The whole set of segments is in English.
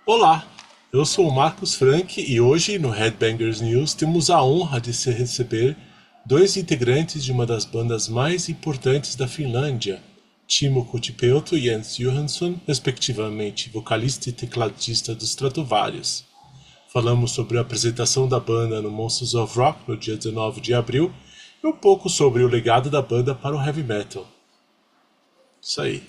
Olá, eu sou o Marcos Frank e hoje no Headbangers News temos a honra de se receber dois integrantes de uma das bandas mais importantes da Finlândia, Timo Kotipelto e Jens Johansson, respectivamente vocalista e tecladista dos Stratovarius. Falamos sobre a apresentação da banda no Monsters of Rock no dia 19 de abril e um pouco sobre o legado da banda para o heavy metal. Isso aí.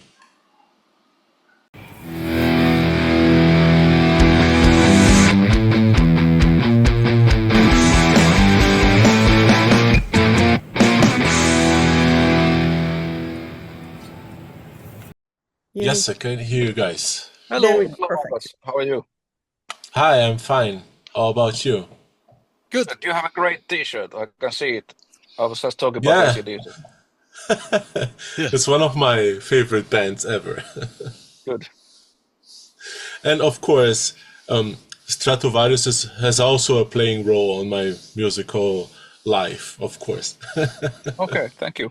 Yes, I can hear you guys. Hello, Very hello, perfect. Marcus. How are you? Hi, I'm fine. How about you? Good. You have a great T-shirt. I can see it. I was just talking about Yeah, ACDC. it's one of my favorite bands ever. Good. And of course, Stratovarius has also a playing role on my musical life, of course. Okay, thank you.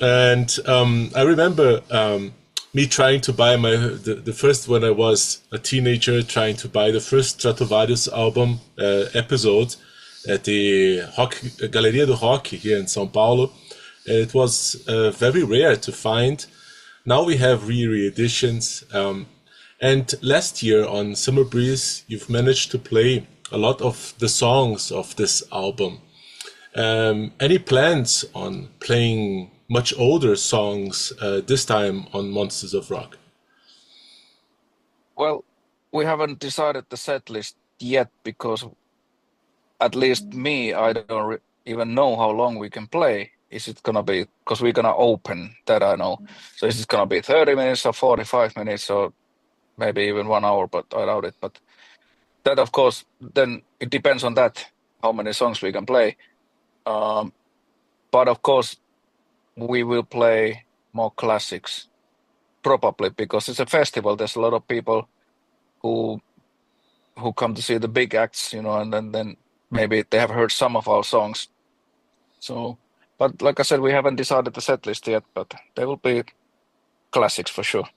And I remember me trying to buy the first when I was a teenager, trying to buy the first Stratovarius album episode at the Galeria do Rock here in São Paulo. And it was very rare to find. Now we have re-editions. And last year on Summer Breeze, you've managed to play a lot of the songs of this album. Any plans on playing much older songs this time on Monsters of Rock? Well, we haven't decided the set list yet because, at least me, I don't even know how long we can play. Is it gonna be, because we're gonna open, that I know. So is it gonna be 30 minutes or 45 minutes or maybe even 1 hour, but I doubt it. But that, of course, then it depends on that, how many songs we can play. But of course, we will play more classics, probably, because it's a festival. There's a lot of people who come to see the big acts, and then maybe they have heard some of our songs. So, but like I said, we haven't decided the set list yet, but there will be classics for sure.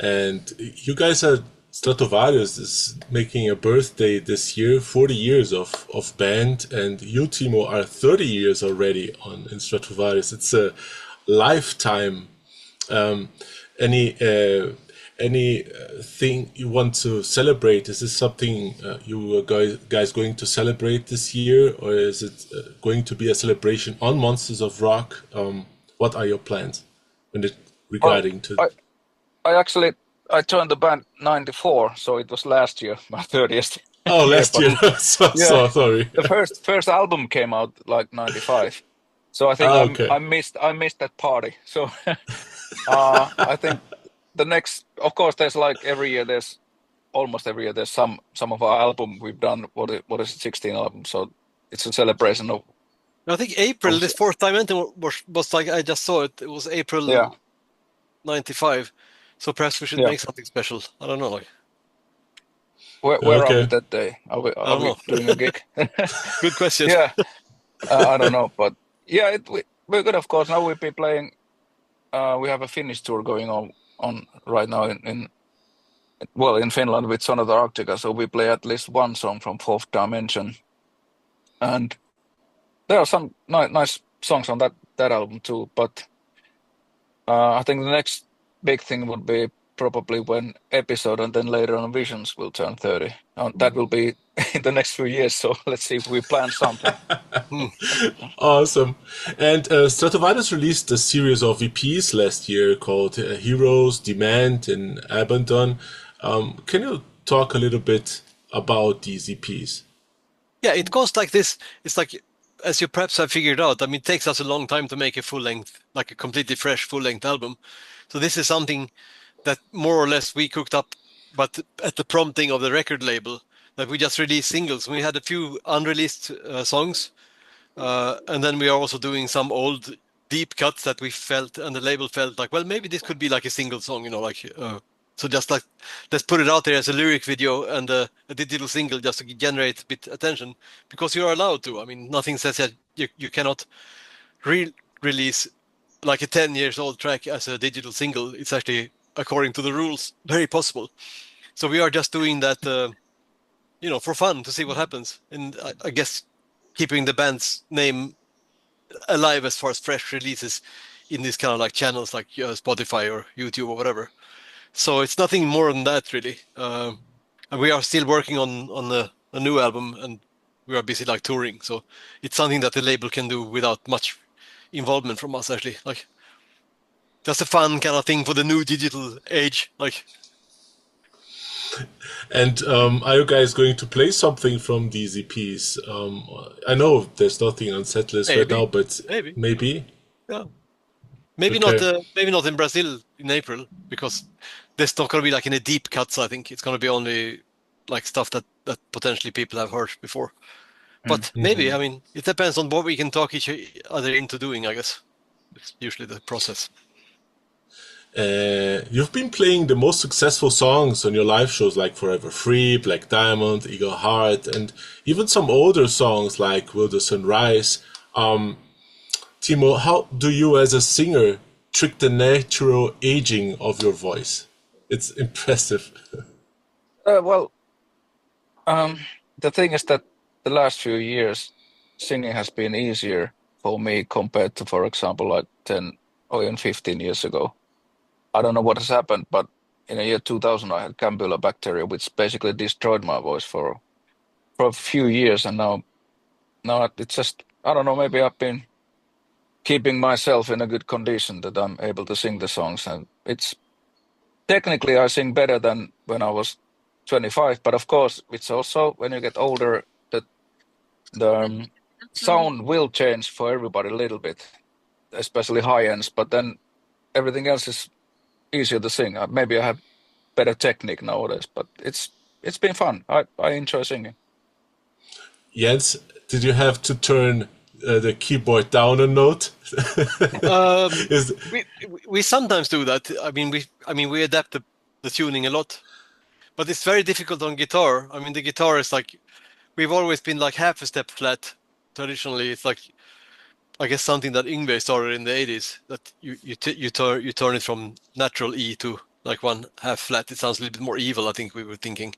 And you guys are Stratovarius is making a birthday this year, 40 years of band, and you, Timo, are 30 years already in Stratovarius. It's a lifetime. Um, any thing you want to celebrate? Is this something you guys going to celebrate this year, or is it going to be a celebration on Monsters of Rock? What are your plans when it regarding to? I joined the band 94, so it was last year, my 30th Oh, year. last But year. So yeah, sorry. the first album came out like 95. So I think Okay. I missed that party. So I think the next, of course, there's like almost every year there's some of our album we've done. What is it, 16 albums? So it's a celebration of. I think April, this fourth dimension was like, I just saw it. It was April 95. So perhaps we should make something special. I don't know. Like, where are we that day? Are we doing a gig? Good question. Yeah, I don't know, but yeah, we're good. Of course, now we'll be playing. We have a Finnish tour going on right now in Finland with Sonata Arctica. So we play at least one song from Fourth Dimension, and there are some nice songs on that album too. But I think the next big thing would be probably when Episode and then later on Visions will turn 30. That will be in the next few years. So let's see if we plan something. Awesome. And Stratovarius released a series of EPs last year called Heroes, Demand, and Abandon. Can you talk a little bit about these EPs? Yeah, it goes like this. It's like, as you perhaps have figured out, I mean, it takes us a long time to make a full-length, like a completely fresh full-length album. So this is something that more or less we cooked up, but at the prompting of the record label, that we just released singles. We had a few unreleased songs, and then we are also doing some old deep cuts that we felt, and the label felt like, well, maybe this could be like a single song, so just like, let's put it out there as a lyric video and a digital single just to generate a bit attention, because you're allowed to. I mean, nothing says that you cannot release like a 10 years old track as a digital single. It's actually according to the rules. Very possible. So we are just doing that, for fun, to see what happens. And I guess keeping the band's name alive as far as fresh releases in these kind of like channels like Spotify or YouTube or whatever. So it's nothing more than that, really. And we are still working on a new album, and we are busy like touring. So it's something that the label can do without much involvement from us, actually. Like, just a fun kind of thing for the new digital age. Like. And are you guys going to play something from these EPs? I know there's nothing on setlist right now, but maybe. Yeah. Maybe not in Brazil in April, because there's not going to be like any deep cuts. I think it's going to be only like stuff that potentially people have heard before. But maybe, I mean, it depends on what we can talk each other into doing, I guess. It's usually the process. You've been playing the most successful songs on your live shows like Forever Free, Black Diamond, Eagle Heart, and even some older songs like Will the Sun Rise. Timo, how do you as a singer trick the natural aging of your voice? It's impressive. The thing is that the last few years, singing has been easier for me compared to, for example, like 10 or even 15 years ago. I don't know what has happened, but in the year 2000, I had Campylobacteria, which basically destroyed my voice for a few years. And now it's just, I don't know, maybe I've been keeping myself in a good condition that I'm able to sing the songs. And it's technically I sing better than when I was 25. But of course, it's also when you get older that the sound will change for everybody a little bit, especially high ends. But then everything else is easier to sing. Maybe I have better technique nowadays, but it's been fun. I enjoy singing. Jens, did you have to turn the keyboard down a note? We sometimes do that. I mean we adapt the tuning a lot, but it's very difficult on guitar. I mean, the guitar is like, we've always been like half a step flat. Traditionally, it's like, I guess, something that Yngwie started in the 80s, that you turn it from natural E to like one half flat. It sounds a little bit more evil, I think we were thinking.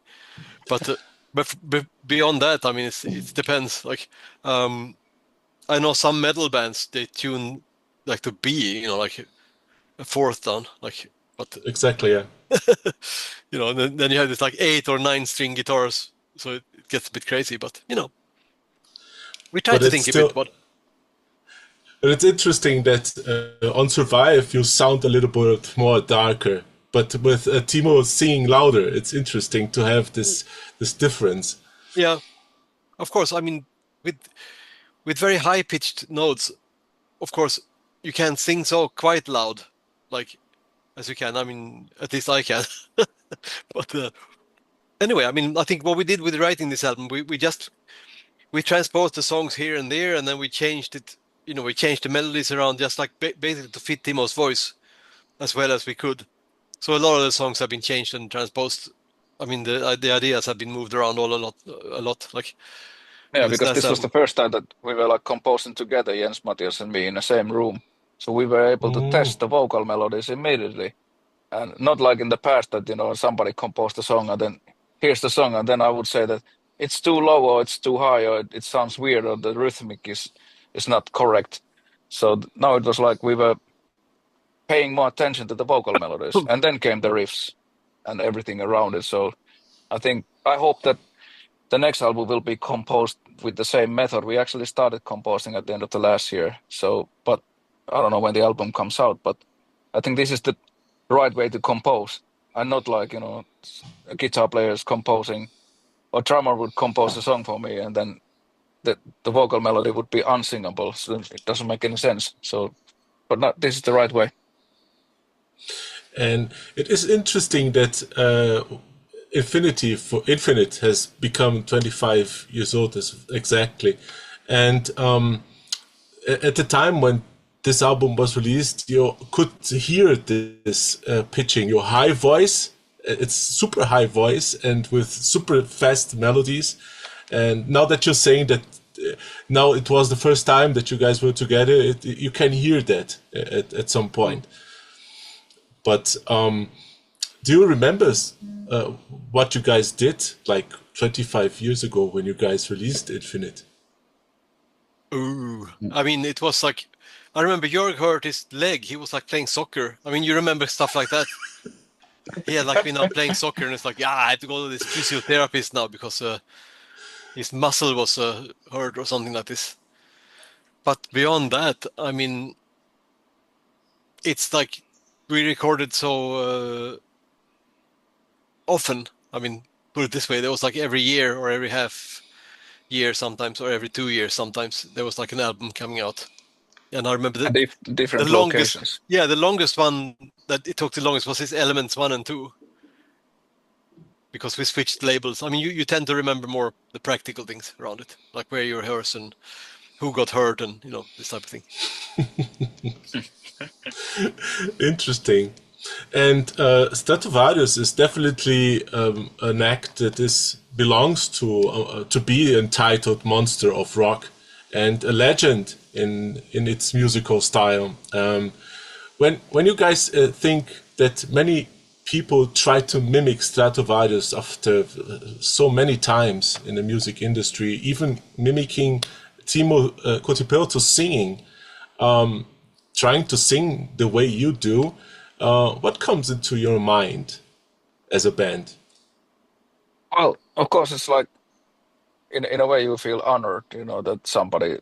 But beyond that, I mean, it depends. Like, I know some metal bands, they tune like to B, like a fourth down, like. But exactly, yeah. And then you have this like 8 or 9 string guitars, so it gets a bit crazy. But we try to think a bit. But it's interesting that on Survive you sound a little bit more darker, but with Timo singing louder, it's interesting to have this difference. Yeah, of course. I mean, with very high pitched notes, of course, you can sing so quite loud, like as you can. I mean, at least I can. But anyway, I mean, I think what we did with writing this album, we transposed the songs here and there, and then we changed it. We changed the melodies around just like basically to fit Timo's voice as well as we could. So a lot of the songs have been changed and transposed. I mean, the ideas have been moved around a lot. Like, yeah, because this was the first time that we were like composing together, Jens, Matthias, and me in the same room. So we were able to test the vocal melodies immediately, and not like in the past that somebody composed a song and then here's the song, and then I would say that it's too low or it's too high or it sounds weird or the rhythmic is not correct. So now it was like we were paying more attention to the vocal melodies, and then came the riffs and everything around it. So I hope that the next album will be composed with the same method. We actually started composing at the end of the last year. So, but I don't know when the album comes out, but I think this is the right way to compose. And not like, a guitar player is composing, or drummer would compose a song for me, and then the vocal melody would be unsingable. So it doesn't make any sense. So, but this is the right way. And it is interesting that Infinite has become 25 years old exactly. And at the time when this album was released, you could hear this pitching, your high voice. It's super high voice and with super fast melodies. And now that you're saying that now it was the first time that you guys were together, you can hear that at some point. But Do you remember what you guys did like 25 years ago when you guys released Infinite? Ooh, I mean, it was like, I remember Jörg hurt his leg. He was like playing soccer. I mean, you remember stuff like that. He had like been out playing soccer, and it's like, yeah, I had to go to this physiotherapist now because his muscle was hurt or something like this. But beyond that, I mean, it's like we recorded so often. I mean, put it this way, there was like every year or every half year sometimes, or every 2 years sometimes, there was like an album coming out. And I remember different the longest, locations. yeah, the longest one that it took the longest was his Elements 1 and 2. Because we switched labels. I mean, you tend to remember more the practical things around it, like where you rehearse and who got hurt and, you know, this type of thing. Interesting. And Stratovarius is definitely an act that belongs to be entitled monster of rock and a legend in its musical style. When you guys think that many people try to mimic Stratovarius after so many times in the music industry, even mimicking Timo Kotipelto singing, trying to sing the way you do, what comes into your mind as a band? Well, of course, it's like in a way you feel honored, you know, that somebody's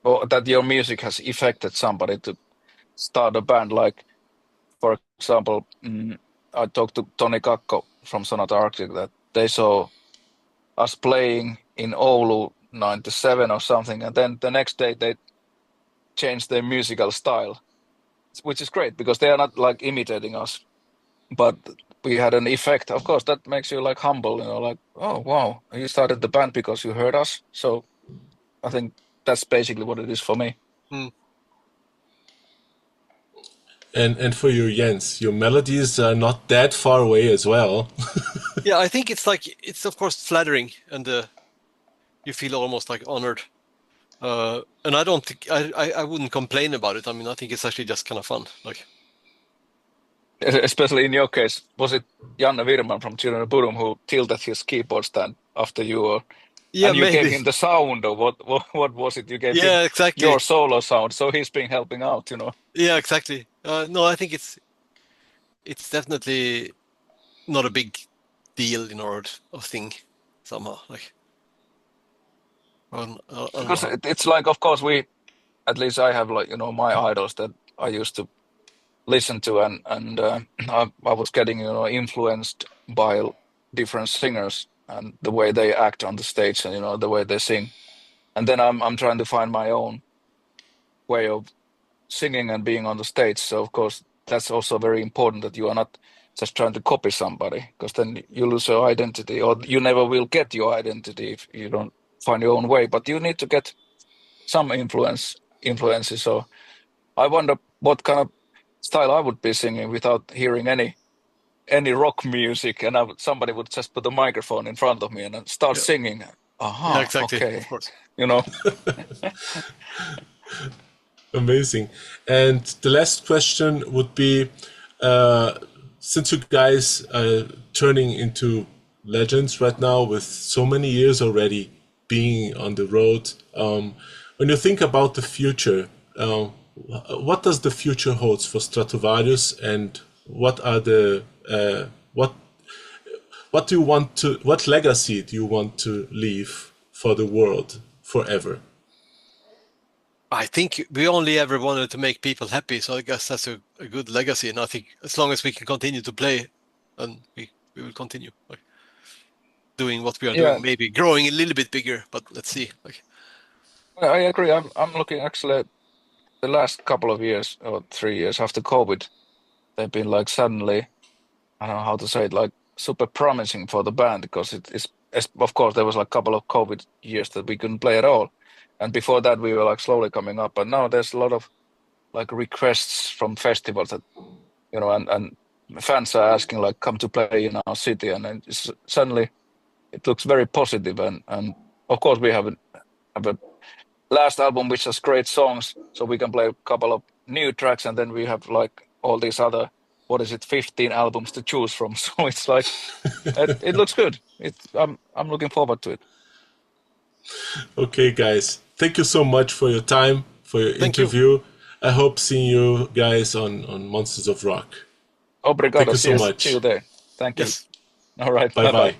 or that your music has affected somebody to start a band. Like, for example, I talked to Toni Kakko from Sonata Arctic that they saw us playing in Oulu 97 or something, and then the next day they changed their musical style, which is great because they are not like imitating us, but we had an effect. Of course, that makes you like humble, you know, like, oh wow, you started the band because you heard us. So I think that's basically what it is for me. And for you, Jens, your melodies are not that far away as well. Yeah, I think it's like, it's of course flattering, and you feel almost like honored. And I don't think I wouldn't complain about it. I mean, I think it's actually just kind of fun. Like, Especially in your case, was it Janne Virman from Children of Bodom who tilted his keyboard stand after you, or yeah, and you maybe. gave him the sound, or what was it? You gave him exactly. your solo sound, so he's been helping out, you know. Yeah, exactly. No, I think it's definitely not a big deal, you know, or thing somehow. Like, Because it's like, of course, at least I have, like, you know, my idols that I used to listen to, and I was getting, you know, influenced by different singers and the way they act on the stage, and, you know, the way they sing, and then I'm trying to find my own way of singing and being on the stage. So of course that's also very important, that you are not just trying to copy somebody, because then you lose your identity, or you never will get your identity if you don't find your own way. But you need to get some influences. So I wonder what kind of style I would be singing without hearing any rock music, and somebody would just put a microphone in front of me and then start singing. yeah, exactly. Okay, Of course. you know. Amazing. And the last question would be, since you guys are turning into legends right now with so many years already being on the road, when you think about the future, what does the future holds for Stratovarius, and what are the what do you want to, what legacy do you want to leave for the world forever? I think we only ever wanted to make people happy, so I guess that's a good legacy. And I think as long as we can continue to play, and we will continue like doing what we are doing, maybe growing a little bit bigger, but let's see. Like, I agree. I'm looking actually at the last couple of years or 3 years after COVID, they've been like suddenly, I don't know how to say it, like super promising for the band, because of course there was like a couple of COVID years that we couldn't play at all. And before that we were like slowly coming up, but now there's a lot of like requests from festivals that, you know, and fans are asking like, come to play in our city, and then suddenly it looks very positive. And of course we have a last album which has great songs, so we can play a couple of new tracks, and then we have like all these other what is it, 15 albums to choose from. So it's like, it looks good. I'm looking forward to it. Okay, guys. Thank you so much for your time, for your interview. I hope seeing you guys on Monsters of Rock. Obrigado. Thank you so much. See you there. Thank you. Yes. All right. Bye-bye.